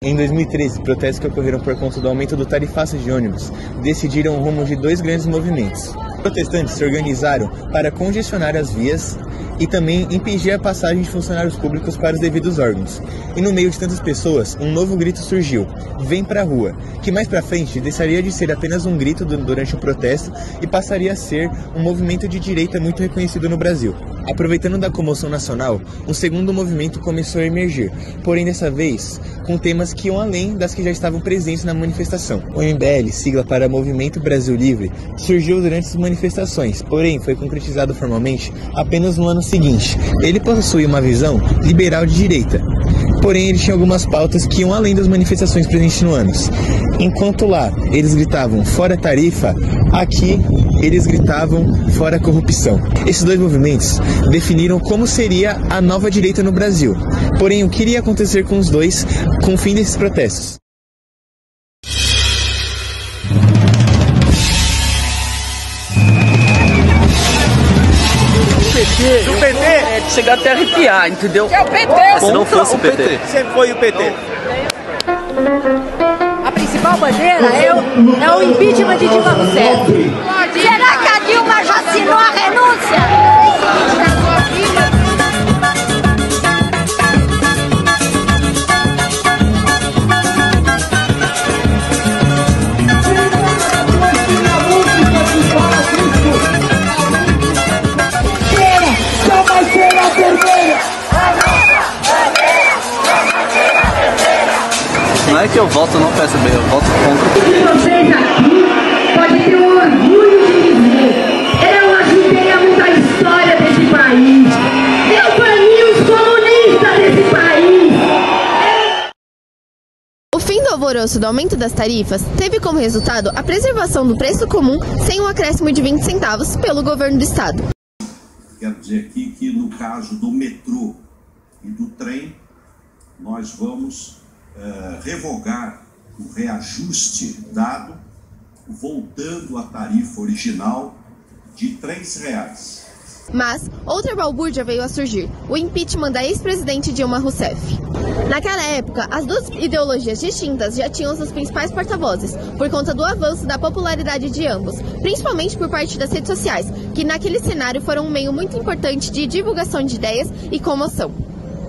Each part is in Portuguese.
Em 2013, protestos que ocorreram por conta do aumento do tarifaço de ônibus decidiram o rumo de dois grandes movimentos. Os protestantes se organizaram para congestionar as vias e também impedir a passagem de funcionários públicos para os devidos órgãos. E no meio de tantas pessoas, um novo grito surgiu: "Vem pra rua", que mais pra frente deixaria de ser apenas um grito durante o protesto e passaria a ser um movimento de direita muito reconhecido no Brasil. Aproveitando da comoção nacional, um segundo movimento começou a emergir, porém dessa vez com temas que iam além das que já estavam presentes na manifestação. O MBL, sigla para Movimento Brasil Livre, surgiu durante as manifestações, porém foi concretizado formalmente apenas no ano seguinte. Ele possui uma visão liberal de direita, porém ele tinha algumas pautas que iam além das manifestações presentes no ano. Enquanto lá eles gritavam "fora tarifa", aqui eles gritavam "fora corrupção". Esses dois movimentos definiram como seria a nova direita no Brasil. Porém, o que iria acontecer com os dois com o fim desses protestos? Do PT? É de chegar até a arrepiar, entendeu? É o PT! Se não fosse o PT. Sempre foi o PT. A principal bandeira é o impeachment de Dilma Rousseff. Será que a Dilma já assinou a renúncia? Não é que eu voto no PSB, eu voto contra. Vocês aqui podem ter um orgulho de dizer: eu ajudei a mudar a história desse país. Eu bani os comunistas desse país. O fim do alvoroço do aumento das tarifas teve como resultado a preservação do preço comum sem um acréscimo de 20 centavos pelo governo do estado. Quero dizer aqui que no caso do metrô e do trem, nós vamos revogar o reajuste dado, voltando à tarifa original de R$3. Mas outra balbúrdia veio a surgir: o impeachment da ex-presidente Dilma Rousseff. Naquela época, as duas ideologias distintas já tinham seus principais porta-vozes, por conta do avanço da popularidade de ambos, principalmente por parte das redes sociais, que naquele cenário foram um meio muito importante de divulgação de ideias e comoção.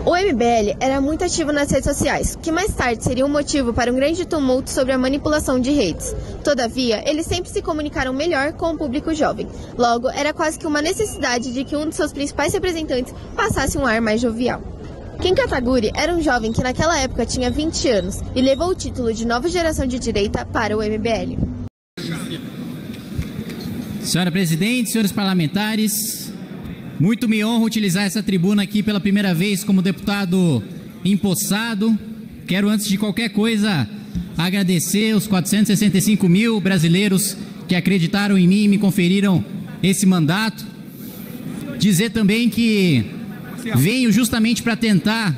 O MBL era muito ativo nas redes sociais, que mais tarde seria um motivo para um grande tumulto sobre a manipulação de redes. Todavia, eles sempre se comunicaram melhor com o público jovem. Logo, era quase que uma necessidade de que um de seus principais representantes passasse um ar mais jovial. Kim Kataguiri era um jovem que naquela época tinha 20 anos e levou o título de nova geração de direita para o MBL. Senhora Presidente, senhores parlamentares, muito me honra utilizar essa tribuna aqui pela primeira vez como deputado empossado. Quero, antes de qualquer coisa, agradecer os 465 mil brasileiros que acreditaram em mim e me conferiram esse mandato. Dizer também que venho justamente para tentar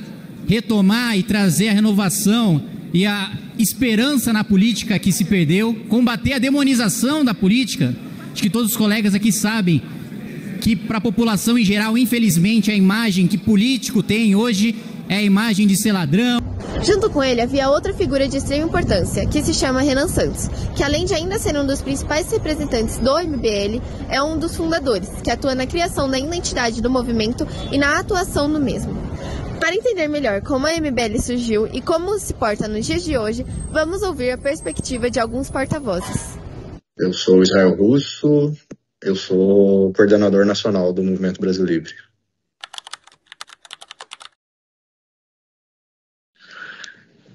retomar e trazer a renovação e a esperança na política que se perdeu, combater a demonização da política. Acho que todos os colegas aqui sabem que para a população em geral, infelizmente, a imagem que político tem hoje é a imagem de ser ladrão. Junto com ele havia outra figura de extrema importância, que se chama Renan Santos, que além de ainda ser um dos principais representantes do MBL, é um dos fundadores, que atua na criação da identidade do movimento e na atuação no mesmo. Para entender melhor como a MBL surgiu e como se porta nos dias de hoje, vamos ouvir a perspectiva de alguns porta-vozes. Eu sou Israel Russo. Eu sou coordenador nacional do Movimento Brasil Livre.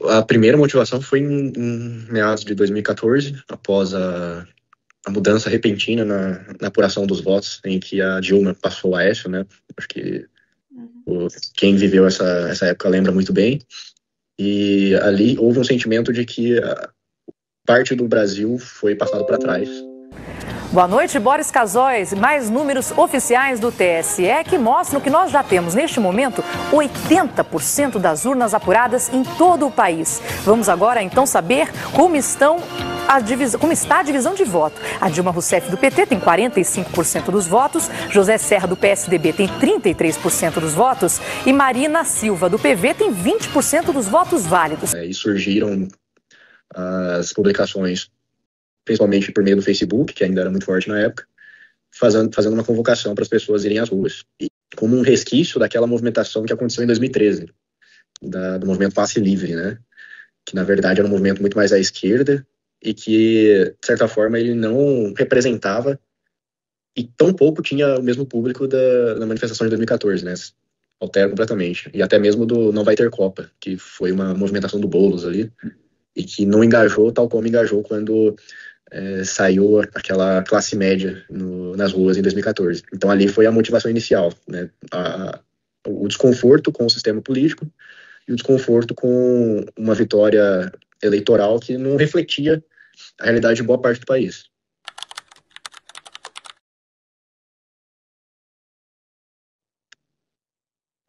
A primeira motivação foi em meados de 2014, após a mudança repentina na apuração dos votos, em que a Dilma passou o Aécio, né? Acho que quem viveu essa época lembra muito bem. E ali houve um sentimento de que parte do Brasil foi passado para trás. Boa noite, Boris Casóis. Mais números oficiais do TSE que mostram que nós já temos, neste momento, 80% das urnas apuradas em todo o país. Vamos agora, então, saber como estão como está a divisão de voto. A Dilma Rousseff do PT tem 45% dos votos, José Serra do PSDB tem 33% dos votos e Marina Silva do PV tem 20% dos votos válidos. E surgiram as publicações, principalmente por meio do Facebook, que ainda era muito forte na época, fazendo uma convocação para as pessoas irem às ruas. E como um resquício daquela movimentação que aconteceu em 2013, do movimento Passe Livre, né? Que na verdade era um movimento muito mais à esquerda e que, de certa forma, ele não representava e tão pouco tinha o mesmo público da manifestação de 2014, né? Altera completamente. E até mesmo do Não Vai Ter Copa, que foi uma movimentação do Boulos ali, e que não engajou tal como engajou quando saiu aquela classe média nas ruas em 2014. Então ali foi a motivação inicial, né? O desconforto com o sistema político e o desconforto com uma vitória eleitoral que não refletia a realidade de boa parte do país.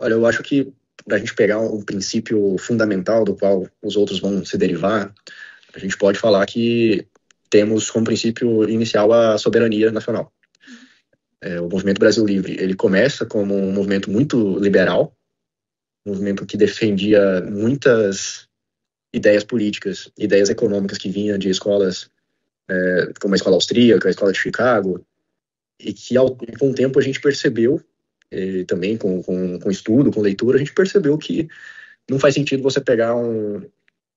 Olha, eu acho que para a gente pegar um princípio fundamental do qual os outros vão se derivar, a gente pode falar que temos como princípio inicial a soberania nacional. O Movimento Brasil Livre, ele começa como um movimento muito liberal, um movimento que defendia muitas ideias políticas, ideias econômicas que vinham de escolas como a escola austríaca, a escola de Chicago, e que com o tempo a gente percebeu, também com estudo, com leitura, a gente percebeu que não faz sentido você pegar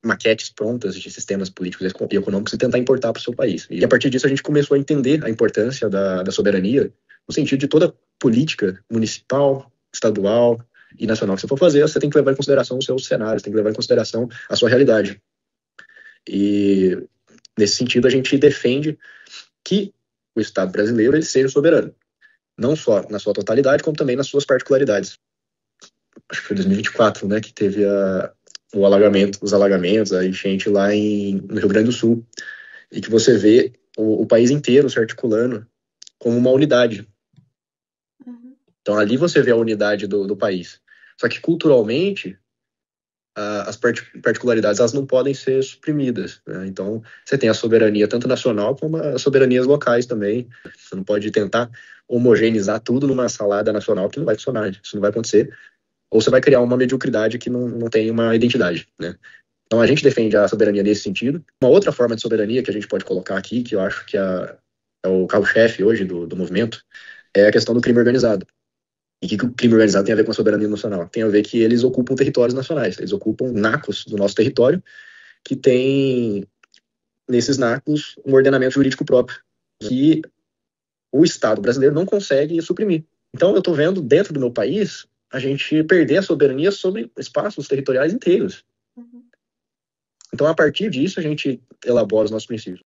maquetes prontas de sistemas políticos e econômicos e tentar importar para o seu país. E a partir disso a gente começou a entender a importância da soberania no sentido de toda política municipal, estadual e nacional que você for fazer, você tem que levar em consideração os seus cenários, tem que levar em consideração a sua realidade. E nesse sentido a gente defende que o Estado brasileiro ele seja soberano, não só na sua totalidade, como também nas suas particularidades. Acho que foi 2024, né, que teve os alagamentos, a enchente lá no Rio Grande do Sul, e que você vê o país inteiro se articulando como uma unidade. Então ali você vê a unidade do país. Só que culturalmente as particularidades elas não podem ser suprimidas, né? Então você tem a soberania tanto nacional como as soberanias locais também. Você não pode tentar homogeneizar tudo numa salada nacional que não vai funcionar, isso não vai acontecer. Ou você vai criar uma mediocridade que não tem uma identidade, né? Então a gente defende a soberania nesse sentido. Uma outra forma de soberania que a gente pode colocar aqui, que eu acho que é o carro-chefe hoje do movimento, é a questão do crime organizado. E o que o crime organizado tem a ver com a soberania nacional? Tem a ver que eles ocupam territórios nacionais, eles ocupam nacos do nosso território, que tem nesses nacos um ordenamento jurídico próprio, que o Estado brasileiro não consegue suprimir. Então eu estou vendo dentro do meu país a gente perder a soberania sobre espaços territoriais inteiros. Então, a partir disso, a gente elabora os nossos princípios.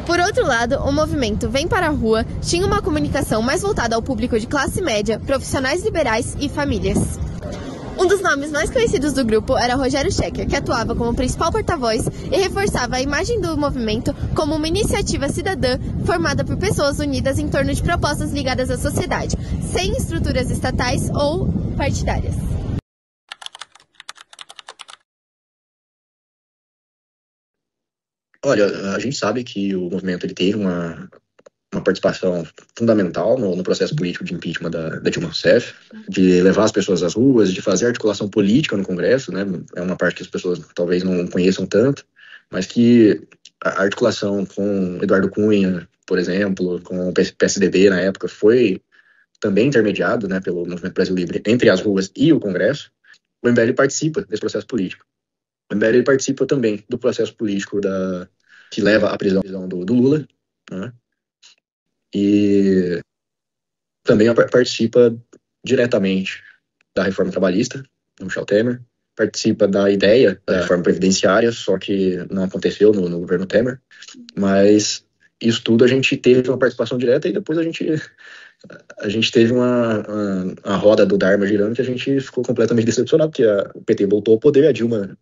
Por outro lado, o movimento Vem para a Rua tinha uma comunicação mais voltada ao público de classe média, profissionais liberais e famílias. Um dos nomes mais conhecidos do grupo era Rogério Schecker, que atuava como principal porta-voz e reforçava a imagem do movimento como uma iniciativa cidadã formada por pessoas unidas em torno de propostas ligadas à sociedade, sem estruturas estatais ou partidárias. Olha, a gente sabe que o movimento ele teve uma participação fundamental no processo político de impeachment da Dilma Rousseff, de levar as pessoas às ruas, de fazer articulação política no Congresso, né? É uma parte que as pessoas talvez não conheçam tanto, mas que a articulação com Eduardo Cunha, por exemplo, com o PSDB na época, foi também intermediado, né, pelo Movimento Brasil Livre entre as ruas e o Congresso. O MBL participa desse processo político. O MBL participa também do processo político que leva à prisão do Lula, né? E também participa diretamente da reforma trabalhista, do Michel Temer, participa da ideia da reforma previdenciária, só que não aconteceu no governo Temer, mas isso tudo a gente teve uma participação direta e depois a gente teve uma roda do Dharma girando que a gente ficou completamente decepcionado, porque o PT voltou ao poder, a Dilma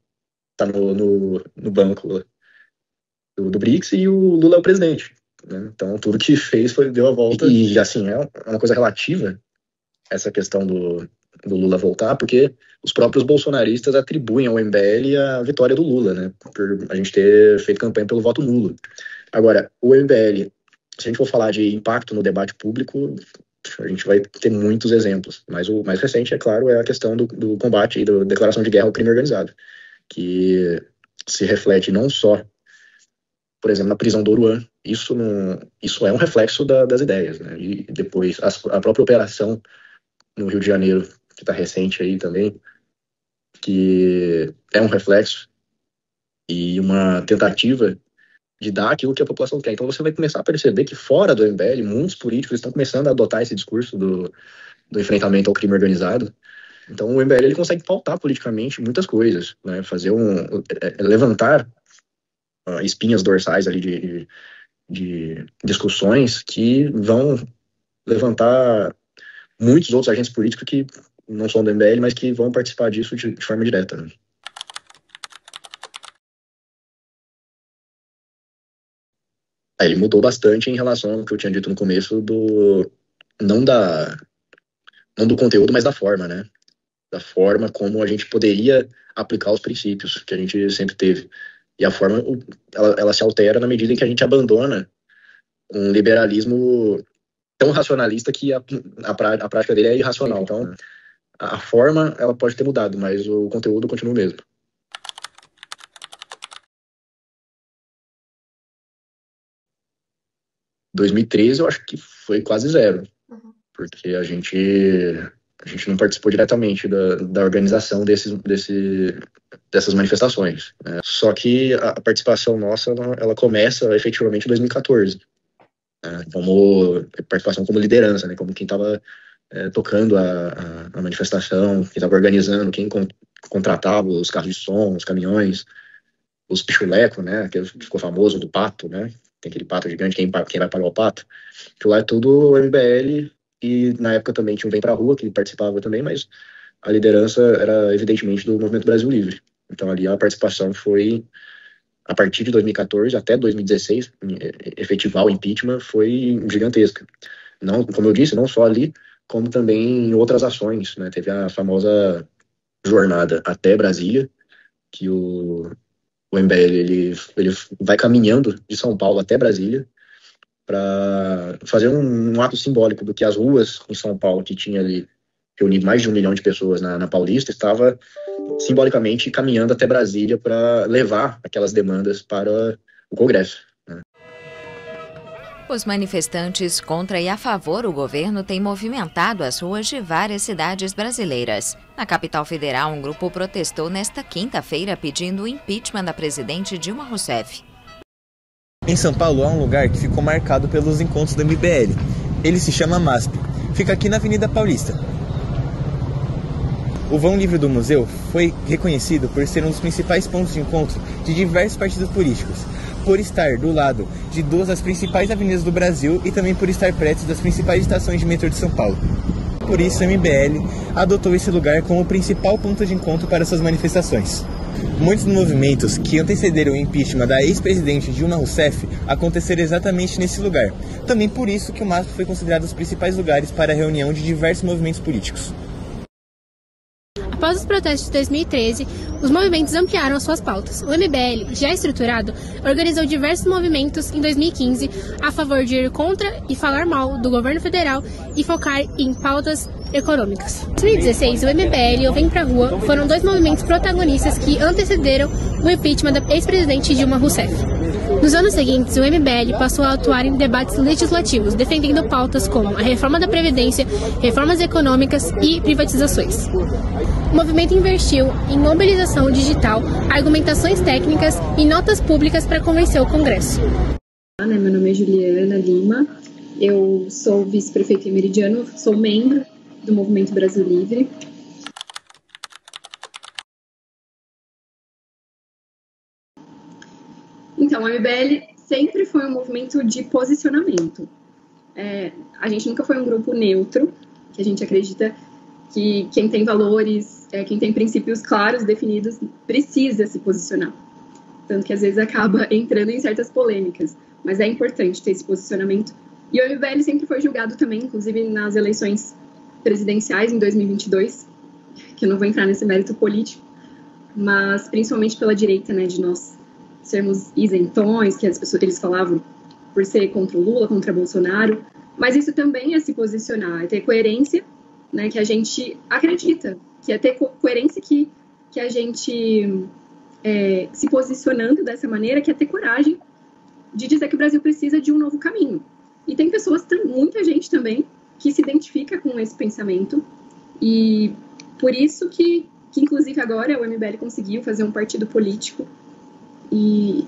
está no banco do BRICS e o Lula é o presidente, né? Então tudo que fez deu a volta. E assim, é uma coisa relativa essa questão Lula voltar, porque os próprios bolsonaristas atribuem ao MBL a vitória do Lula, né? Por a gente ter feito campanha pelo voto nulo. Agora, o MBL, se a gente for falar de impacto no debate público, a gente vai ter muitos exemplos. Mas o mais recente, é claro, é a questão do combate e da declaração de guerra ao crime organizado, que se reflete não só, por exemplo, na prisão do Oruan. Isso é um reflexo das ideias, né? E depois a própria operação no Rio de Janeiro, que está recente aí também, que é um reflexo e uma tentativa de dar aquilo que a população quer. Então você vai começar a perceber que fora do MBL, muitos políticos estão começando a adotar esse discurso do enfrentamento ao crime organizado. Então o MBL ele consegue pautar politicamente muitas coisas, né? Fazer levantar espinhas dorsais ali de discussões que vão levantar muitos outros agentes políticos que não são do MBL, mas que vão participar disso de forma direta, né? Aí ele mudou bastante em relação ao que eu tinha dito no começo, não do conteúdo, mas da forma, né? Da forma como a gente poderia aplicar os princípios que a gente sempre teve. E a forma, ela se altera na medida em que a gente abandona um liberalismo tão racionalista que a prática dele é irracional. Então, a forma, ela pode ter mudado, mas o conteúdo continua o mesmo. Em 2013, eu acho que foi quase zero, porque a gente não participou diretamente da organização dessas manifestações, né? Só que a participação nossa, ela começa efetivamente em 2014, né? Como participação como liderança, né? Como quem estava tocando a manifestação, quem estava organizando, quem contratava os carros de som, os caminhões, os pichulecos, né? Que ficou famoso do pato, né? Tem aquele pato gigante, quem vai pagar o pato? Que lá é tudo MBL, e na época também tinha um Vem Pra Rua, que participava também, mas a liderança era evidentemente do Movimento Brasil Livre. Então ali a participação foi, a partir de 2014 até 2016, efetivar o impeachment, foi gigantesca. Não, como eu disse, não só ali, como também em outras ações, né? Teve a famosa jornada até Brasília, que o MBL ele vai caminhando de São Paulo até Brasília para fazer um ato simbólico do que as ruas em São Paulo, que tinha ali reunido mais de 1 milhão de pessoas na Paulista, estava simbolicamente caminhando até Brasília para levar aquelas demandas para o Congresso, né? Os manifestantes contra e a favor do governo têm movimentado as ruas de várias cidades brasileiras. Na capital federal, um grupo protestou nesta quinta-feira pedindo o impeachment da presidente Dilma Rousseff. Em São Paulo há um lugar que ficou marcado pelos encontros do MBL. Ele se chama MASP. Fica aqui na Avenida Paulista. O vão livre do museu foi reconhecido por ser um dos principais pontos de encontro de diversos partidos políticos, por estar do lado de duas das principais avenidas do Brasil e também por estar perto das principais estações de metrô de São Paulo. Por isso, o MBL adotou esse lugar como o principal ponto de encontro para suas manifestações. Muitos dos movimentos que antecederam o impeachment da ex-presidente Dilma Rousseff aconteceram exatamente nesse lugar. Também por isso que o MASP foi considerado os principais lugares para a reunião de diversos movimentos políticos. Após os protestos de 2013, os movimentos ampliaram suas pautas. O MBL, já estruturado, organizou diversos movimentos em 2015 a favor de ir contra e falar mal do governo federal e focar em pautas econômicas. Em 2016, o MBL e o Vem Pra Rua foram dois movimentos protagonistas que antecederam o impeachment da ex-presidente Dilma Rousseff. Nos anos seguintes, o MBL passou a atuar em debates legislativos, defendendo pautas como a reforma da Previdência, reformas econômicas e privatizações. O movimento investiu em mobilização digital, argumentações técnicas e notas públicas para convencer o Congresso. Meu nome é Juliana Lima, eu sou vice-prefeita em Meridiano, sou membro do Movimento Brasil Livre. Então, o MBL sempre foi um movimento de posicionamento. A gente nunca foi um grupo neutro, que a gente acredita que quem tem valores, quem tem princípios claros, definidos, precisa se posicionar. Tanto que às vezes acaba entrando em certas polêmicas, mas é importante ter esse posicionamento. E o MBL sempre foi julgado também, inclusive nas eleições presidenciais em 2022, que eu não vou entrar nesse mérito político, mas principalmente pela direita, né, de nós sermos isentões, que eles falavam por ser contra o Lula, contra Bolsonaro, mas isso também é se posicionar, é ter coerência, né, que a gente acredita, que é ter coerência que a gente se posicionando dessa maneira, que é ter coragem de dizer que o Brasil precisa de um novo caminho. E tem pessoas, muita gente também, que se identifica com esse pensamento, e por isso que inclusive agora o MBL conseguiu fazer um partido político, e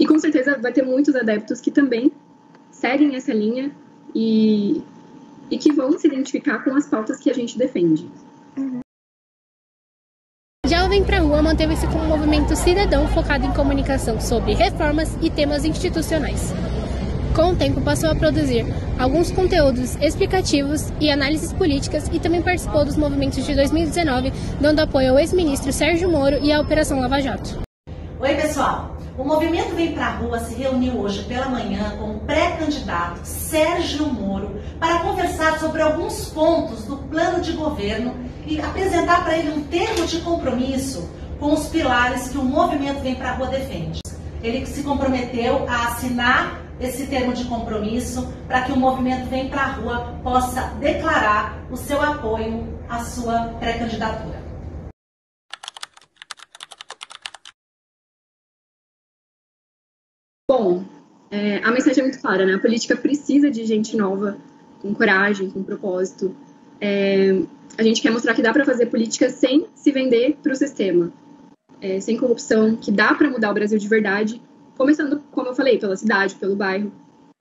com certeza vai ter muitos adeptos que também seguem essa linha e que vão se identificar com as pautas que a gente defende. Já o Vem Pra Rua manteve-se como um movimento cidadão focado em comunicação sobre reformas e temas institucionais. Com o tempo passou a produzir alguns conteúdos explicativos e análises políticas e também participou dos movimentos de 2019, dando apoio ao ex-ministro Sérgio Moro e à Operação Lava Jato. Oi, pessoal! O movimento Vem Pra Rua se reuniu hoje pela manhã com o pré-candidato Sérgio Moro para conversar sobre alguns pontos do plano de governo e apresentar para ele um termo de compromisso com os pilares que o movimento Vem Pra Rua defende. Ele se comprometeu a assinar esse termo de compromisso para que o movimento Vem Pra Rua possa declarar o seu apoio à sua pré-candidatura. Bom, a mensagem é muito clara, né? A política precisa de gente nova, com coragem, com propósito. A gente quer mostrar que dá para fazer política sem se vender para o sistema, sem corrupção, que dá para mudar o Brasil de verdade, começando, como eu falei, pela cidade, pelo bairro.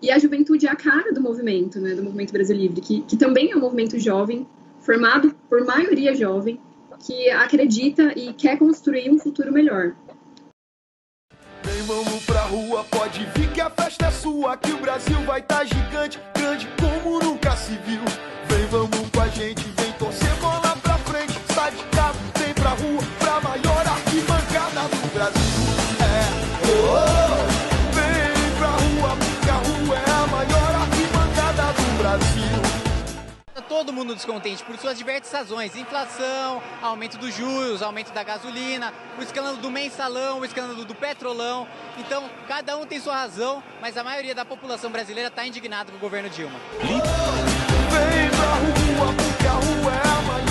E a juventude é a cara do movimento, né? Do Movimento Brasil Livre, que também é um movimento jovem, formado por maioria jovem, que acredita e quer construir um futuro melhor. Vem, vamos pra rua, pode vir que a festa é sua, que o Brasil vai tá gigante, grande como nunca se viu. Vem, vamos com a gente, vem torcer bola pra frente, sai de casa, vem pra rua, pra maior arquibancada do Brasil. Vem pra rua, porque a rua é a maior arquibancada do Brasil. Todo mundo descontente por suas diversas razões: inflação, aumento dos juros, aumento da gasolina, o escândalo do mensalão, o escândalo do petrolão. Então, cada um tem sua razão, mas a maioria da população brasileira está indignada com o governo Dilma. Vem pra rua, porque a rua é a maior